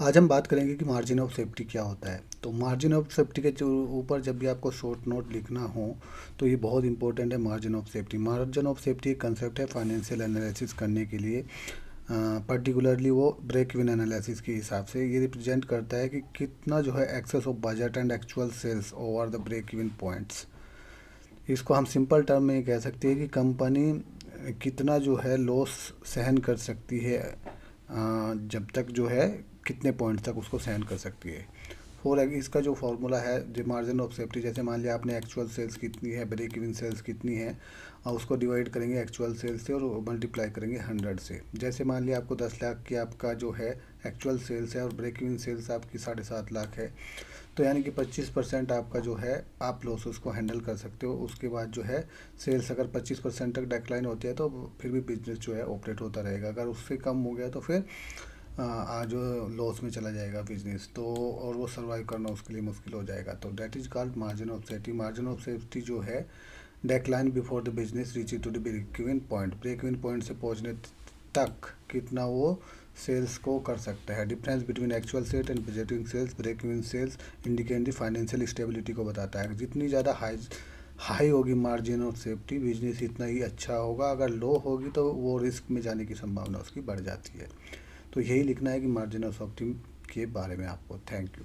आज हम बात करेंगे कि मार्जिन ऑफ सेफ्टी क्या होता है। तो मार्जिन ऑफ सेफ्टी के जो ऊपर जब भी आपको शॉर्ट नोट लिखना हो तो ये बहुत इंपॉर्टेंट है। Margin of safety, margin of safety एक कंसेप्ट है फाइनेंशियल एनालिसिस करने के लिए। पर्टिकुलरली वो ब्रेक इवन एनालिसिस के हिसाब से ये रिप्रेजेंट करता है कि कितना जो है excess of budget and actual sales over the break even points. इसको हम सिंपल टर्म में ये कह सकते हैं कि कंपनी कितना जो है लॉस सहन कर सकती है, जब तक जो है कितने पॉइंट तक उसको सहन कर सकती है। फॉर इसका जो फॉर्मूला है जो मार्जिन ऑफ सेफ्टी, जैसे मान लिया आपने एक्चुअल सेल्स कितनी है, ब्रेक इवन सेल्स कितनी है, और उसको डिवाइड करेंगे एक्चुअल सेल्स से और मल्टीप्लाई करेंगे 100 से। जैसे मान लिया आपको 10 लाख की आपका जो है एक्चुअल सेल्स है और ब्रेक इवन सेल्स आपकी 7.5 लाख है, तो यानी कि 25% आपका जो है आप लॉसेस को हैंडल कर सकते हो। उसके बाद जो है सेल्स अगर 25% तक डिक्लाइन होती है तो फिर भी बिजनेस जो है ऑपरेट होता रहेगा। अगर उससे कम हो गया तो फिर आज लॉस में चला जाएगा बिजनेस, तो और वो सर्वाइव करना उसके लिए मुश्किल हो जाएगा। तो that is called margin of safety. Margin of safety जो है decline before the business reach to the break even point, break even point से पहुंचने तक कितना वो सेल्स को कर सकता है। Difference between actual sale and budgeting sales, break even sales indicate the financial stability को बताता है। जितनी ज़्यादा हाई होगी मार्जिन ऑफ सेफ्टी, बिजनेस इतना ही अच्छा होगा। अगर लो होगी तो वो रिस्क में जाने की संभावना उसकी बढ़ जाती है। तो यही लिखना है कि मार्जिन ऑफ सेफ्टी के बारे में आपको। Thank you.